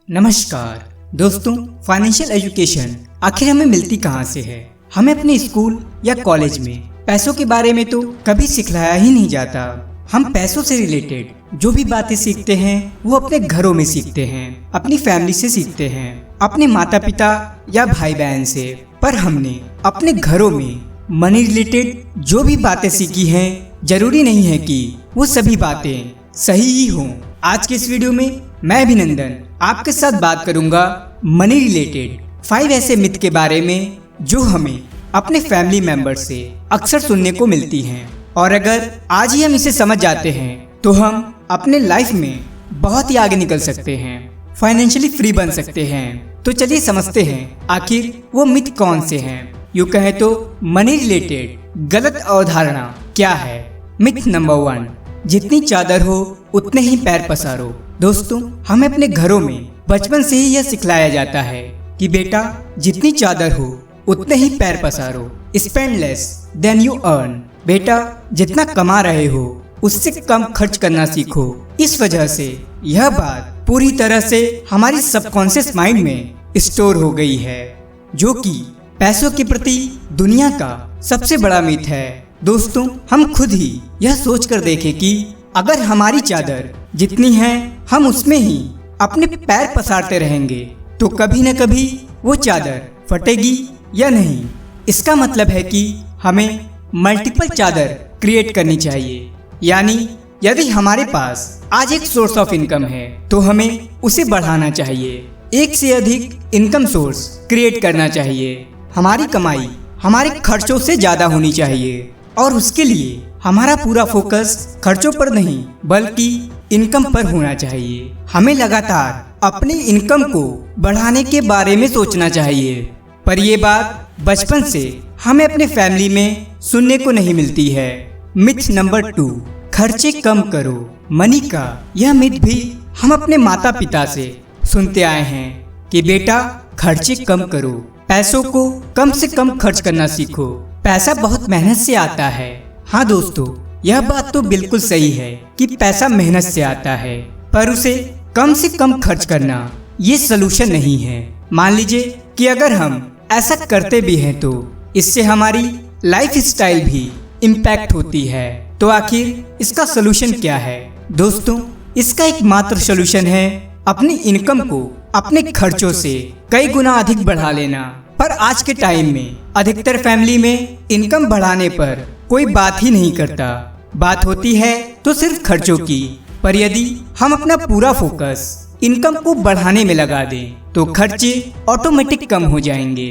नमस्कार दोस्तों, financial education आखिर हमें मिलती कहाँ से है। हमें अपने स्कूल या कॉलेज में पैसों के बारे में तो कभी सिखलाया ही नहीं जाता। हम पैसों से रिलेटेड जो भी बातें सीखते हैं वो अपने घरों में सीखते हैं, अपनी फैमिली से सीखते हैं, अपने माता पिता या भाई बहन से। पर हमने अपने घरों में मनी रिलेटेड जो भी बातें सीखी हैं, जरूरी नहीं है कि वो सभी बातें सही ही हों। आज के इस वीडियो में मैं अभिनंदन आपके साथ बात करूंगा मनी रिलेटेड 5 ऐसे मिथ के बारे में जो हमें अपने फैमिली मेंबर से अक्सर सुनने को मिलती हैं। और अगर आज ही हम इसे समझ जाते हैं तो हम अपने लाइफ में बहुत ही आगे निकल सकते हैं, फाइनेंशियली फ्री बन सकते हैं। तो चलिए समझते हैं आखिर वो मिथ कौन से हैं। यूँ कहे तो मनी रिलेटेड गलत अवधारणा क्या है। मिथ नंबर 1, जितनी चादर हो उतने ही पैर पसारो। दोस्तों, हमें अपने घरों में बचपन से ही यह सिखलाया जाता है कि बेटा जितनी चादर हो उतने ही पैर पसारो। Spend less than you earn. बेटा जितना कमा रहे हो उससे कम खर्च करना सीखो। इस वजह से यह बात पूरी तरह से हमारी सबकॉन्शियस माइंड में स्टोर हो गई है, जो कि पैसों के प्रति दुनिया का सबसे बड़ा मिथ है। दोस्तों, हम खुद ही यह सोच कर देखें कि अगर हमारी चादर जितनी है हम उसमें ही अपने पैर पसारते रहेंगे तो कभी न कभी वो चादर फटेगी या नहीं। इसका मतलब है कि हमें मल्टीपल चादर क्रिएट करनी चाहिए। यानी यदि हमारे पास आज एक सोर्स ऑफ इनकम है तो हमें उसे बढ़ाना चाहिए, एक से अधिक इनकम सोर्स क्रिएट करना चाहिए। हमारी कमाई हमारे खर्चों से ज्यादा होनी चाहिए और उसके लिए हमारा पूरा फोकस खर्चों पर नहीं बल्कि इनकम पर होना चाहिए। हमें लगातार अपनी इनकम को बढ़ाने के बारे में सोचना चाहिए। पर ये बात बचपन से हमें अपने फैमिली में सुनने को नहीं मिलती है। मिथ नंबर 2, खर्चे कम करो। मनी का यह मिथ भी हम अपने माता पिता से सुनते आए हैं कि बेटा खर्चे कम करो, पैसों को कम से कम खर्च करना सीखो, पैसा बहुत मेहनत से आता है। हाँ दोस्तों, यह बात तो बिल्कुल सही है कि पैसा मेहनत से आता है, पर उसे कम से कम खर्च करना ये सलूशन नहीं है। मान लीजिए कि अगर हम ऐसा करते भी हैं तो इससे हमारी लाइफ स्टाइल भी इम्पैक्ट होती है। तो आखिर इसका सलूशन क्या है? दोस्तों, इसका एकमात्र सलूशन है अपनी इनकम को अपने खर्चों से कई गुना अधिक बढ़ा लेना। पर आज के टाइम में अधिकतर फैमिली में इनकम बढ़ाने पर कोई बात ही नहीं करता। बात होती है तो सिर्फ खर्चों की। पर यदि हम अपना पूरा फोकस इनकम को बढ़ाने में लगा दें तो खर्चे ऑटोमेटिक कम हो जाएंगे।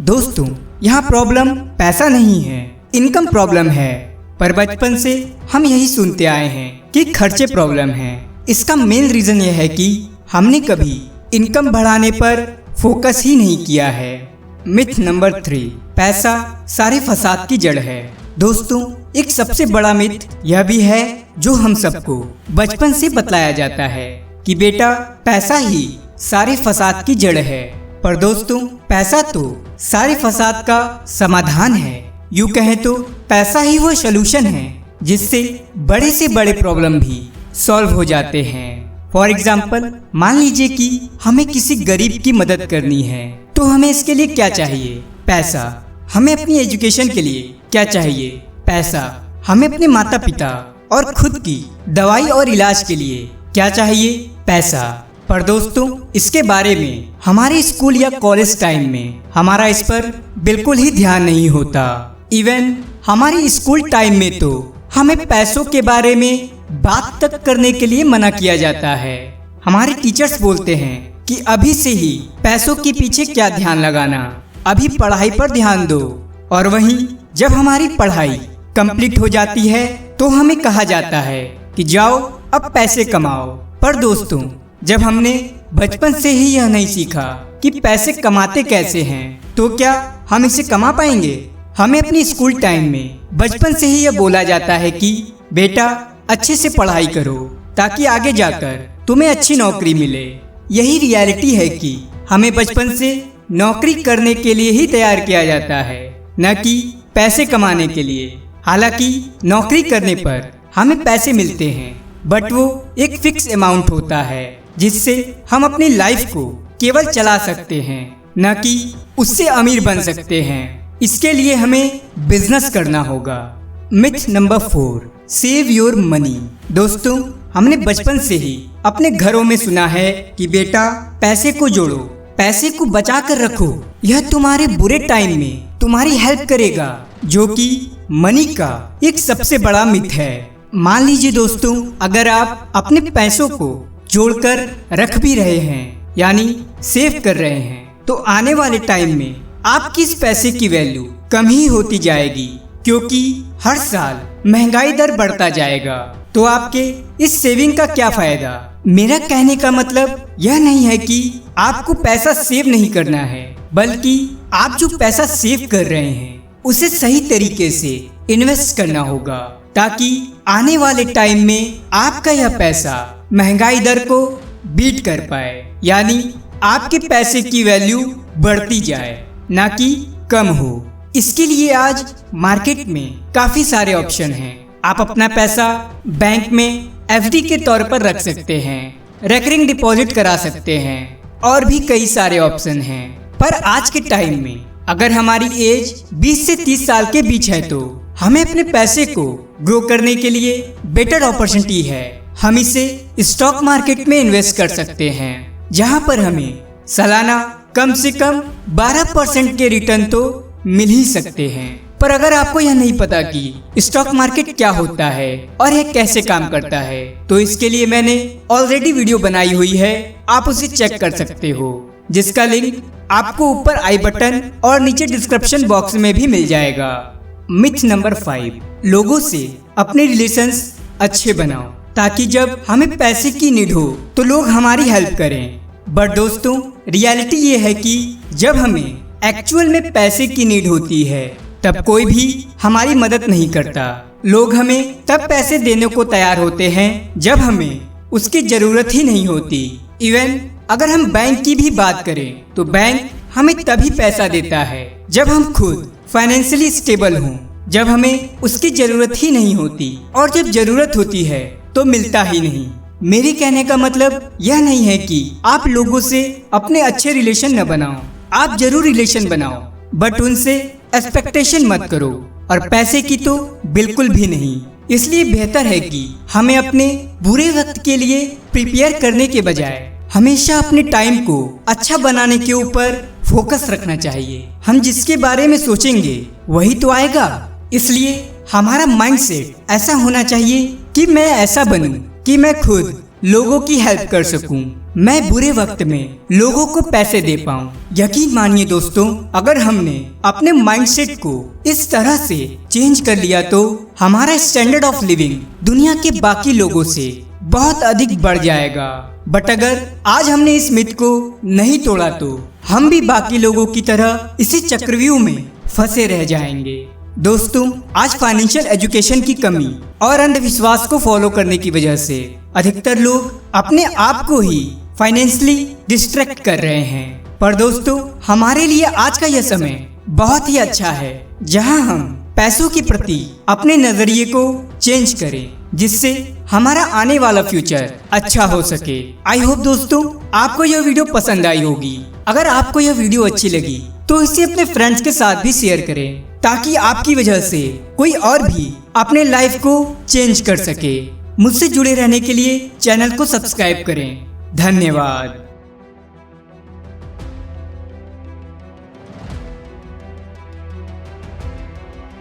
दोस्तों, यहाँ प्रॉब्लम पैसा नहीं है, इनकम प्रॉब्लम है। पर बचपन से हम यही सुनते आए हैं कि खर्चे प्रॉब्लम है। इसका मेन रीजन यह है कि हमने कभी इनकम बढ़ाने पर फोकस ही नहीं किया है। मिथ नंबर 3, पैसा सारे फसाद की जड़ है। दोस्तों, एक सबसे बड़ा मिथ यह भी है जो हम सबको बचपन से बतलाया जाता है कि बेटा पैसा ही सारे फसाद की जड़ है। पर दोस्तों, पैसा तो सारे फसाद का समाधान है। यूँ कहें तो पैसा ही वो सलूशन है जिससे बड़े से बड़े प्रॉब्लम भी सॉल्व हो जाते हैं। फॉर एग्जाम्पल, मान लीजिए कि हमें किसी गरीब की मदद करनी है तो हमें इसके लिए क्या चाहिए? पैसा। हमें अपनी एजुकेशन के लिए क्या चाहिए? पैसा। हमें अपने माता पिता और खुद की दवाई और इलाज के लिए क्या चाहिए? पैसा। पर दोस्तों, इसके बारे में हमारे स्कूल या कॉलेज टाइम में हमारा इस पर बिल्कुल ही ध्यान नहीं होता। इवन हमारी स्कूल टाइम में तो हमें पैसों के बारे में बात तक करने के लिए मना किया जाता है। हमारे टीचर्स बोलते हैं कि अभी से ही पैसों के पीछे क्या ध्यान लगाना, अभी पढ़ाई पर ध्यान दो। और वहीं जब हमारी पढ़ाई कंप्लीट हो जाती है तो हमें कहा जाता है कि जाओ अब पैसे कमाओ। पर दोस्तों, जब हमने बचपन से ही यह नहीं सीखा कि पैसे कमाते कैसे हैं तो क्या हम इसे कमा पाएंगे? हमें अपनी स्कूल टाइम में बचपन से ही यह बोला जाता है कि बेटा अच्छे से पढ़ाई करो ताकि आगे जाकर तुम्हें अच्छी नौकरी मिले। यही रियलिटी है कि हमें बचपन से नौकरी करने के लिए ही तैयार किया जाता है, न कि पैसे कमाने के लिए। हालांकि नौकरी करने पर हमें पैसे मिलते हैं बट वो एक फिक्स अमाउंट होता है जिससे हम अपनी लाइफ को केवल चला सकते हैं, न कि उससे अमीर बन सकते हैं। इसके लिए हमें बिजनेस करना होगा। Myth number 4, save your money. दोस्तों, हमने बचपन से ही अपने घरों में सुना है कि बेटा पैसे को जोड़ो, पैसे को बचा कर रखो, यह तुम्हारे बुरे टाइम में तुम्हारी हेल्प करेगा, जो कि मनी का एक सबसे बड़ा मिथ है। मान लीजिए दोस्तों, अगर आप अपने पैसों को जोड़कर रख भी रहे हैं, यानी सेव कर रहे हैं, तो आने वाले टाइम में आपकी इस पैसे की वैल्यू कम ही होती जाएगी, क्योंकि हर साल महंगाई दर बढ़ता जाएगा। तो आपके इस सेविंग का क्या फायदा? मेरा कहने का मतलब यह नहीं है कि आपको पैसा सेव नहीं करना है, बल्कि आप जो पैसा सेव कर रहे हैं उसे सही तरीके से इन्वेस्ट करना होगा, ताकि आने वाले टाइम में आपका यह पैसा महंगाई दर को बीट कर पाए, यानी आपके पैसे की वैल्यू बढ़ती जाए, ना कि कम हो। इसके लिए आज मार्केट में काफी सारे ऑप्शन हैं। आप अपना पैसा बैंक में एफडी के तौर पर रख सकते हैं, रेकरिंग डिपॉजिट करा सकते हैं, और भी कई सारे ऑप्शन हैं। पर आज के टाइम में अगर हमारी एज 20 से 30 साल के बीच है, तो हमें अपने पैसे को ग्रो करने के लिए बेटर अपॉर्चुनिटी है। हम इसे स्टॉक मार्केट में इन्वेस्ट कर सकते हैं, जहां पर हमें सालाना कम से कम 12% के रिटर्न तो मिल ही सकते हैं। पर अगर आपको यह नहीं पता कि स्टॉक मार्केट क्या होता है और यह कैसे काम करता है, तो इसके लिए मैंने ऑलरेडी वीडियो बनाई हुई है, आप उसे चेक कर सकते हो, जिसका लिंक आपको ऊपर आई बटन और नीचे डिस्क्रिप्शन बॉक्स में भी मिल जाएगा। मिथ नंबर 5, लोगों से अपने रिलेशंस अच्छे बनाओ, ताकि जब हमें पैसे की नीड हो तो लोग हमारी हेल्प करें। बट दोस्तों, रियलिटी ये है कि जब हमें एक्चुअल में पैसे की नीड होती है, तब कोई भी हमारी मदद नहीं करता। लोग हमें तब पैसे देने को तैयार होते हैं जब हमें उसकी जरूरत ही नहीं होती। इवन अगर हम बैंक की भी बात करें, तो बैंक हमें तभी पैसा देता है जब हम खुद फाइनेंशियली स्टेबल हों, जब हमें उसकी जरूरत ही नहीं होती, और जब जरूरत होती है तो मिलता ही नहीं। मेरे कहने का मतलब यह नहीं है कि आप लोगों से अपने अच्छे रिलेशन न बनाओ, आप जरूर रिलेशन बनाओ, बट उनसे एक्सपेक्टेशन मत करो, और पैसे की तो बिल्कुल भी नहीं। इसलिए बेहतर है कि हमें अपने बुरे वक्त के लिए प्रिपेयर करने के बजाय हमेशा अपने टाइम को अच्छा बनाने के ऊपर फोकस रखना चाहिए। हम जिसके बारे में सोचेंगे वही तो आएगा। इसलिए हमारा माइंडसेट ऐसा होना चाहिए कि मैं ऐसा बनूं कि मैं खुद लोगों की हेल्प कर सकूं, मैं बुरे वक्त में लोगों को पैसे दे पाऊं। यकीन मानिए दोस्तों, अगर हमने अपने माइंडसेट को इस तरह से चेंज कर लिया, तो हमारा स्टैंडर्ड ऑफ लिविंग दुनिया के बाकी लोगों से बहुत अधिक बढ़ जाएगा। बट अगर आज हमने इस मिथ को नहीं तोड़ा, तो हम भी बाकी लोगों की तरह इसी चक्रव्यूह में फंसे रह जाएंगे। दोस्तों, आज फाइनेंशियल एजुकेशन की कमी और अंधविश्वास को फॉलो करने की वजह से अधिकतर लोग अपने आप को ही फाइनेंशियली डिस्ट्रैक्ट कर रहे हैं। पर दोस्तों, हमारे लिए आज का यह समय बहुत ही अच्छा है, जहां हम पैसों के प्रति अपने नजरिए को चेंज करें, जिससे हमारा आने वाला फ्यूचर अच्छा हो सके। आई होप दोस्तों, आपको यह वीडियो पसंद आई होगी। अगर आपको यह वीडियो अच्छी लगी, तो इसे अपने फ्रेंड्स के साथ भी शेयर करें, ताकि आपकी वजह से कोई और भी अपने लाइफ को चेंज कर सके। मुझसे जुड़े रहने के लिए चैनल को सब्सक्राइब करें। धन्यवाद।